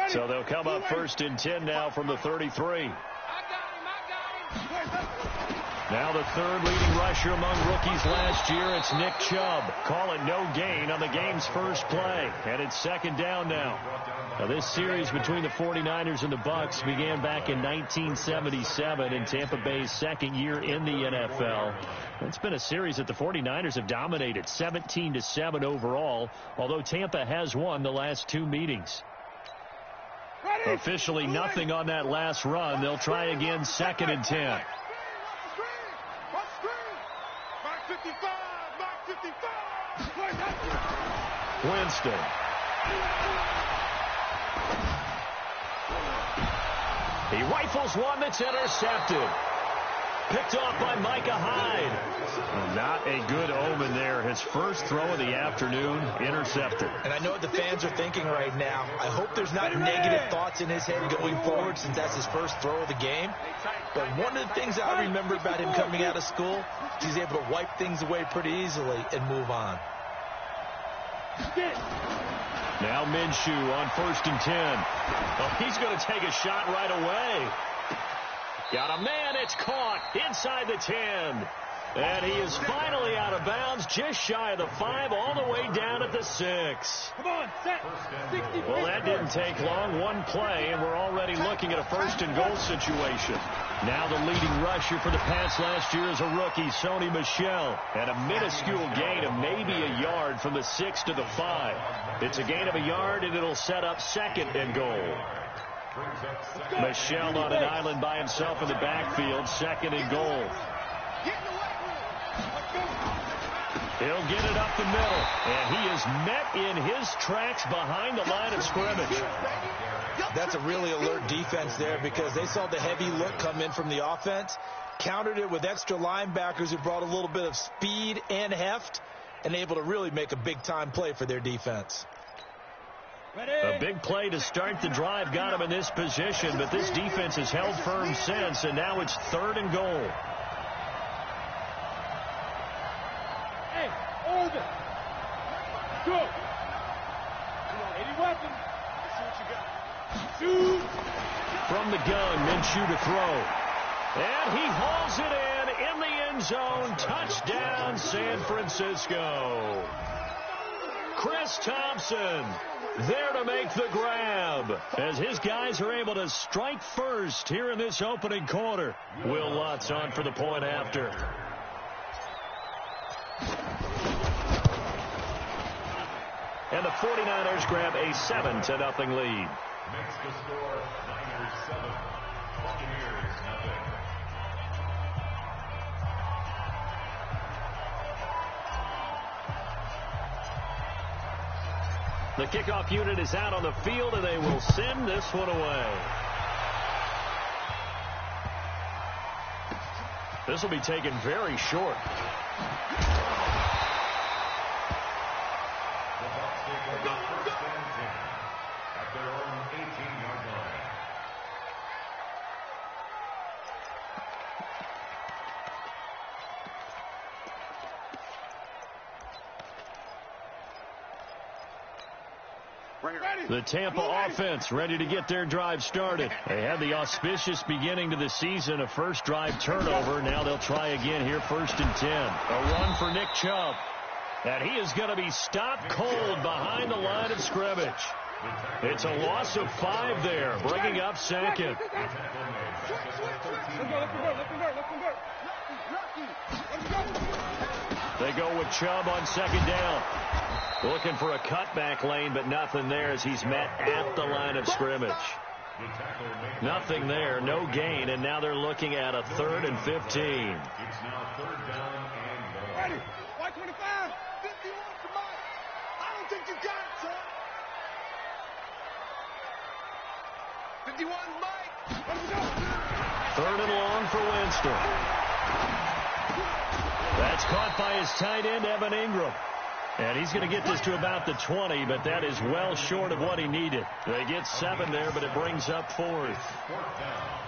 So they'll come up 1st and 10 now from the 33. Now the third leading rusher among rookies last year, it's Nick Chubb. Call it no gain on the game's first play. And it's 2nd down now. Now this series between the 49ers and the Bucs began back in 1977 in Tampa Bay's 2nd year in the NFL. It's been a series that the 49ers have dominated, 17-7 overall, although Tampa has won the last 2 meetings. Officially nothing on that last run. They'll try again 2nd and 10. Winston. He rifles one that's intercepted. Picked off by Micah Hyde. Not a good omen there. His first throw of the afternoon, intercepted. And I know what the fans are thinking right now. I hope there's not negative thoughts in his head going forward since that's his first throw of the game. But one of the things I remember about him coming out of school, he's able to wipe things away pretty easily and move on. Now Minshew on 1st and 10. Oh, he's going to take a shot right away. Got a man, it's caught inside the 10. And he is finally out of bounds, just shy of the 5, all the way down at the 6. Come on, set. 60. Well, that didn't take long. One play, and we're already looking at a 1st and goal situation. Now the leading rusher for the Pats last year is a rookie, Sony Michel, and a minuscule gain of maybe a yard from the 6 to the 5. It's a gain of a yard, and it'll set up 2nd and goal. Michel on an island by himself in the backfield, 2nd and goal. He'll get it up the middle, and he is met in his tracks behind the line of scrimmage. That's a really alert defense there because they saw the heavy look come in from the offense, countered it with extra linebackers who brought a little bit of speed and heft, and able to really make a big-time play for their defense. A big play to start the drive got him in this position, but this defense has held firm since, and now it's 3rd and goal. Hey, hold it. Go. Come on, any weapons. Let's see what you got. Shoot. From the gun, Minshew to throw. And he hauls it in the end zone. Touchdown, San Francisco. Chris Thompson there to make the grab as his guys are able to strike first here in this opening quarter. Will Lutz on for the point after. And the 49ers grab a 7-0 lead. Makes the score Niners 7, Buccaneers nothing. The kickoff unit is out on the field, and they will send this one away. This will be taken very short. The Bucs take over 1st and 10 at their own 18-yard line. The Tampa offense ready to get their drive started. They had the auspicious beginning to the season, a first drive turnover. Now they'll try again here, 1st and 10. A run for Nick Chubb. And he is going to be stopped cold behind the line of scrimmage. It's a loss of 5 there, bringing up 2nd. They go with Chubb on 2nd down. Looking for a cutback lane, but nothing there as he's met at the line of scrimmage. Nothing there, no gain, and now they're looking at a 3rd and 15. It's now 3rd down and goal. Ready. White 25. 51 for Mike. I don't think you got it, son. 51, Mike. Let's go. 3rd and long for Winston. That's caught by his tight end, Evan Ingram. And he's going to get this to about the 20, but that is well short of what he needed. They get 7 there, but it brings up 4th. 4th down.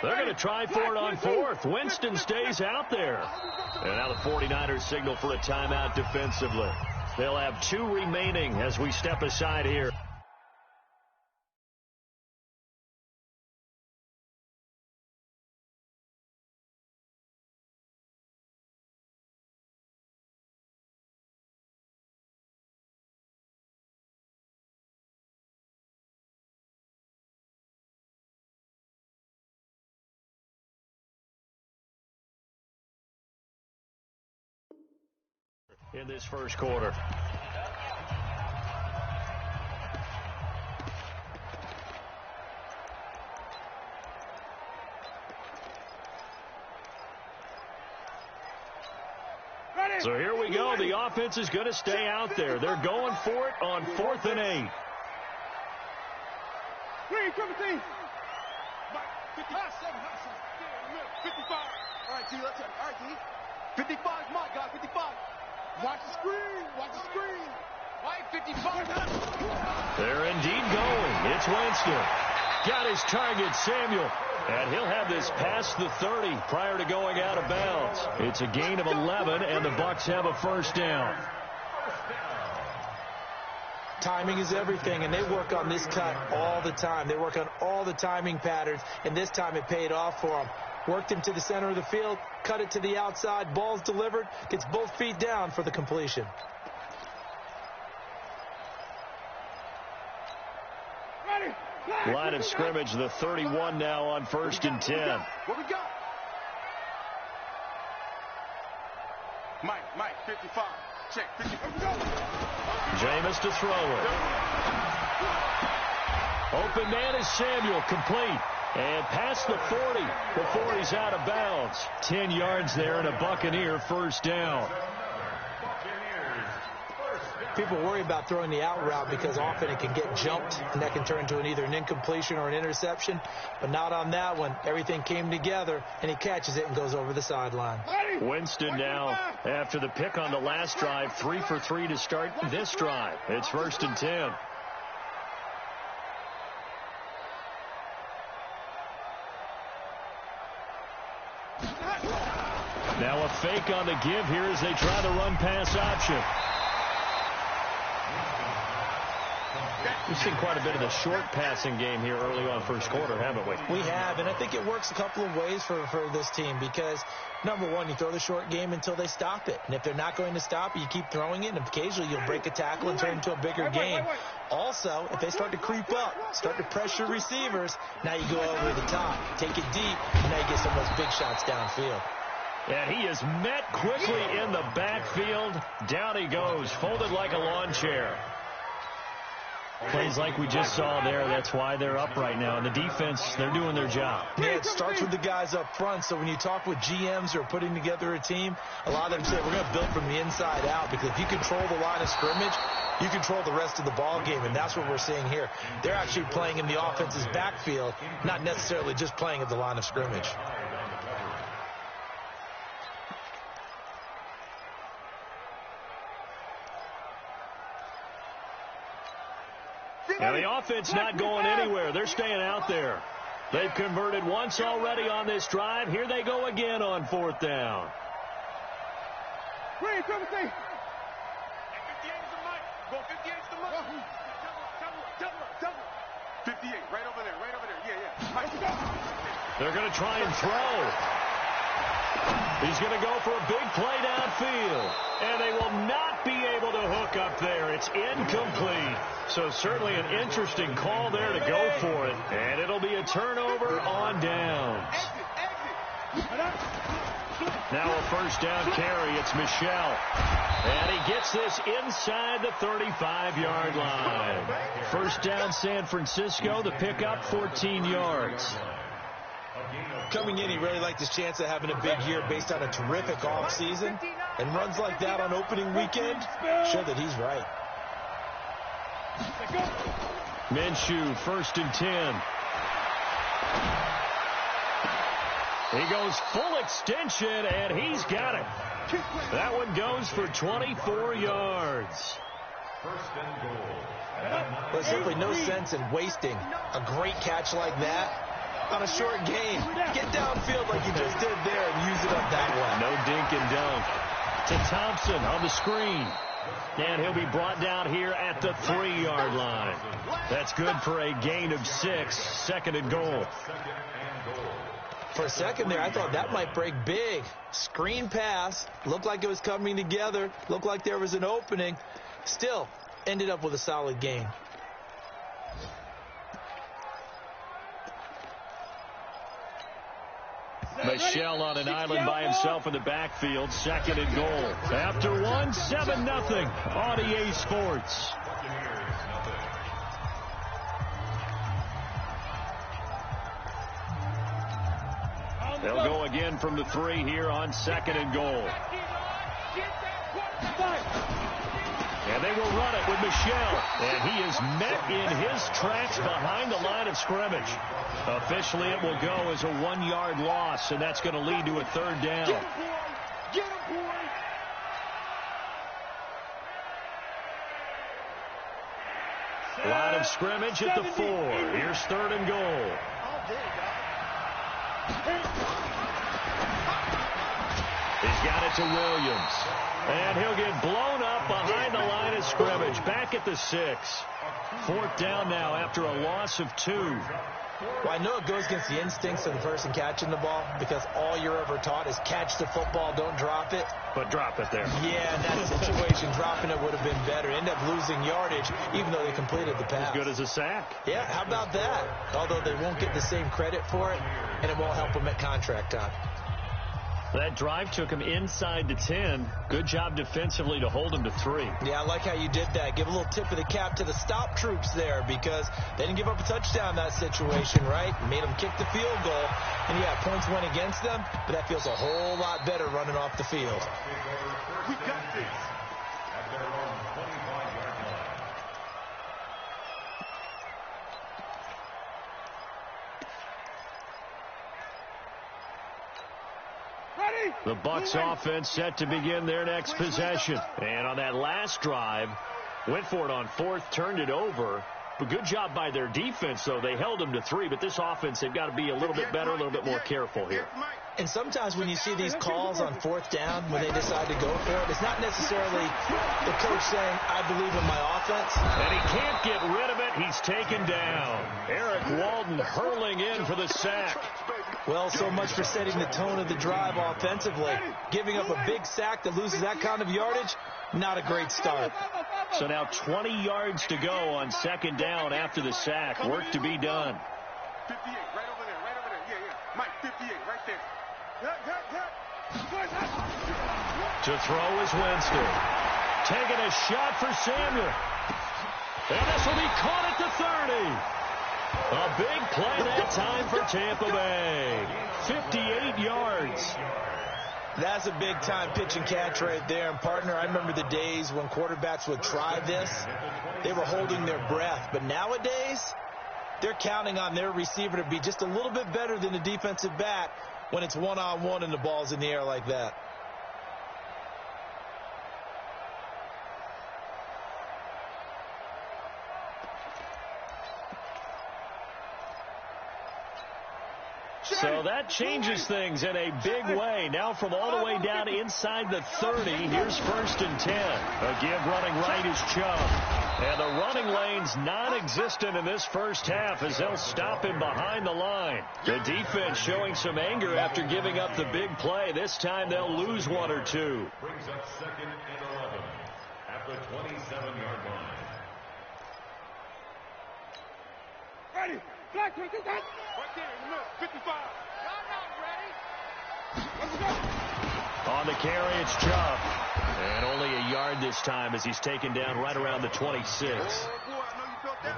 They're going to try for it on fourth. Winston stays out there. And now the 49ers signal for a timeout defensively. They'll have 2 remaining as we step aside here. In this first quarter. So here we go. The offense is going to stay out there. They're going for it on 4th and 8. 3-17. 55. All right, D, let's go. All right, D. 55 is my guy. 55. Watch the screen. Watch the screen. White 55. They're indeed going. It's Winston. Got his target, Samuel. And he'll have this past the 30 prior to going out of bounds. It's a gain of 11, and the Bucs have a first down. Timing is everything, and they work on this cut all the time. They work on all the timing patterns, and this time it paid off for them. Worked him to the center of the field, cut it to the outside, ball's delivered, gets both feet down for the completion. Line of scrimmage, the 31 now on 1st and 10. What we got? Mike, 55. Check, 55. Jameis to throw it. Open man is Samuel, complete. And past the 40 before he's out of bounds. 10 yards there and a Buccaneer first down. People worry about throwing the out route because often it can get jumped, and that can turn into either an incompletion or an interception. But not on that one. Everything came together, and he catches it and goes over the sideline. Winston now, after the pick on the last drive, 3 for 3 to start this drive. It's 1st and 10. Now a fake on the give here as they try the run-pass option. We've seen quite a bit of the short passing game here early on first quarter, haven't we? We have, and I think it works a couple of ways for this team because, number one, you throw the short game until they stop it. And if they're not going to stop it, you keep throwing it, and occasionally you'll break a tackle and turn it into a bigger game. Also, if they start to creep up, start to pressure receivers, now you go over the top, take it deep, and now you get some of those big shots downfield. And he is met quickly in the backfield. Down he goes, folded like a lawn chair. Plays like we just saw there. That's why they're up right now. And the defense, they're doing their job. Yeah, it starts with the guys up front. So when you talk with GMs who are putting together a team, a lot of them say we're going to build from the inside out because if you control the line of scrimmage, you control the rest of the ball game, and that's what we're seeing here. They're actually playing in the offense's backfield, not necessarily just playing at the line of scrimmage. And the offense not going anywhere. They're staying out there. They've converted once already on this drive. Here they go again on 4th down. 58 is the mic. Go 58 is the mic. Double. 58, right over there. Yeah. They're going to try and throw. He's going to go for a big play downfield. And they will not be able to hook up there. It's incomplete. So certainly an interesting call there to go for it. And it'll be a turnover on downs. Now a first down carry. It's Michel. And he gets this inside the 35-yard line. First down San Francisco. The pickup 14 yards. Coming in, he really liked his chance of having a big year based on a terrific offseason. And runs like that on opening weekend show that he's right. Minshew, 1st and 10. He goes full extension, and he's got it. That one goes for 24 yards. First and goal. There's simply no sense in wasting a great catch like that on a short gain. Get downfield like you just did there and use it up that way. No dink and dunk. To Thompson on the screen. And he'll be brought down here at the 3-yard line. That's good for a gain of 6. Second and goal. For a second there, I thought that might break big. Screen pass. Looked like it was coming together. Looked like there was an opening. Still, ended up with a solid gain. Michelle on an island by himself in the backfield. Second and goal. After one, 7-0 on EA Sports. They'll go again from the 3 here on second and goal. And they will run it with Michelle. And he is met in his tracks behind the line of scrimmage. Officially, it will go as a 1-yard loss, and that's going to lead to a 3rd down. Get him, boy! Get him, boy! Line of scrimmage at the 4. Here's 3rd and goal. He's got it to Williams. And he'll get blown up behind the line of scrimmage. Back at the 6. 4th down now after a loss of 2. Well, I know it goes against the instincts of the person catching the ball because all you're ever taught is catch the football, don't drop it. But drop it there. Yeah, in that situation, dropping it would have been better. End up losing yardage, even though they completed the pass. As good as a sack. Yeah, how about that? Although they won't get the same credit for it, and it won't help them at contract time. That drive took him inside the 10. Good job defensively to hold him to 3. Yeah, I like how you did that. Give a little tip of the cap to the stop troops there because they didn't give up a touchdown in that situation, right? Made them kick the field goal. And, yeah, points went against them, but that feels a whole lot better running off the field. We got this. At their own 25-yard line. The Bucs offense set to begin their next possession. And on that last drive, went for it on 4th, turned it over. But good job by their defense, though. They held them to 3, but this offense, they've got to be a little bit better, a little bit more careful here. And sometimes when you see these calls on 4th down, when they decide to go for it, it's not necessarily the coach saying, I believe in my offense. And he can't get rid of it. He's taken down. Eric Walden hurling in for the sack. Well, so much for setting the tone of the drive offensively. Giving up a big sack that loses that kind of yardage, not a great start. So now 20 yards to go on 2nd down after the sack. Work to be done. 58, right over there, right over there. Yeah, yeah. Mike, 58, right there. To throw is Winston. Taking a shot for Samuel. And this will be caught at the 30. A big play that time for Tampa Bay. 58 yards. That's a big-time pitch and catch right there. And, partner, I remember the days when quarterbacks would try this. They were holding their breath. But nowadays, they're counting on their receiver to be just a little bit better than the defensive back when it's one-on-one and the ball's in the air like that. So that changes things in a big way. Now from all the way down inside the 30, here's 1st and 10. A give running right is Chubb. And the running lane's non-existent in this first half as they'll stop him behind the line. The defense showing some anger after giving up the big play. This time they'll lose 1 or 2. Brings up 2nd and 11 at the 27-yard line. Ready. Black, right there in the middle. 55. Y'all not ready. Let's go. On the carry, it's Chubb. And only a yard this time as he's taken down right around the 26.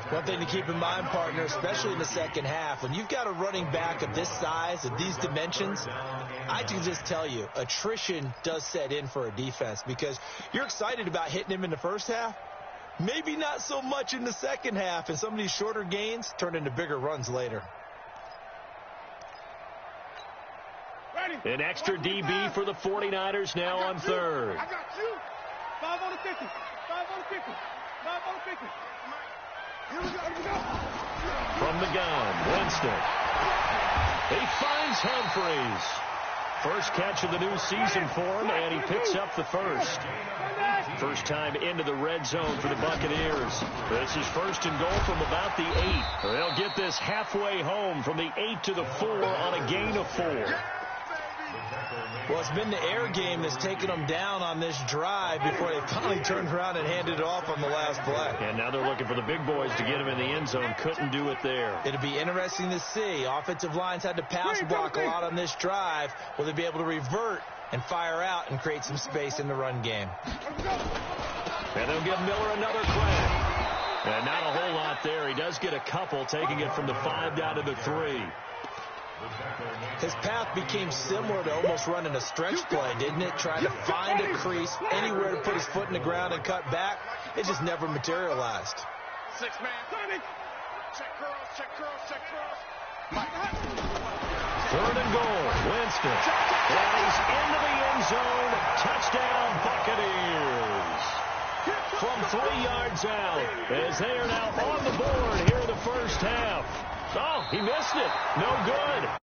One thing to keep in mind, partner, especially in the second half, when you've got a running back of this size, of these dimensions, I can just tell you, attrition does set in for a defense because you're excited about hitting him in the first half. Maybe not so much in the second half, and some of these shorter gains turn into bigger runs later. An extra DB for the 49ers now on 3rd. I got you. 5 on the 50. 5 on the 50. 5 on the 50. From the gun, Winston. He finds Humphries. First catch of the new season for him, and he picks up the first. First time into the red zone for the Buccaneers. This is first and goal from about the 8. They'll get this halfway home from the 8 to the 4 on a gain of 4. Well, it's been the air game that's taken them down on this drive before they finally turned around and handed it off on the last play. And now they're looking for the big boys to get him in the end zone. Couldn't do it there. It'll be interesting to see. Offensive lines had to pass block a lot on this drive. Will they be able to revert and fire out and create some space in the run game? And they'll give Miller another crack. And not a whole lot there. He does get a couple, taking it from the 5 down to the 3. His path became similar to almost running a stretch play, didn't it? Trying to find a crease, anywhere to put his foot in the ground and cut back. It just never materialized. 6-man. Check cross, check cross, check cross. Third and goal, Winston. And he's into the end zone. Touchdown, Buccaneers. From 3 yards out, as they are now on the board here in the first half. Oh, he missed it. No good.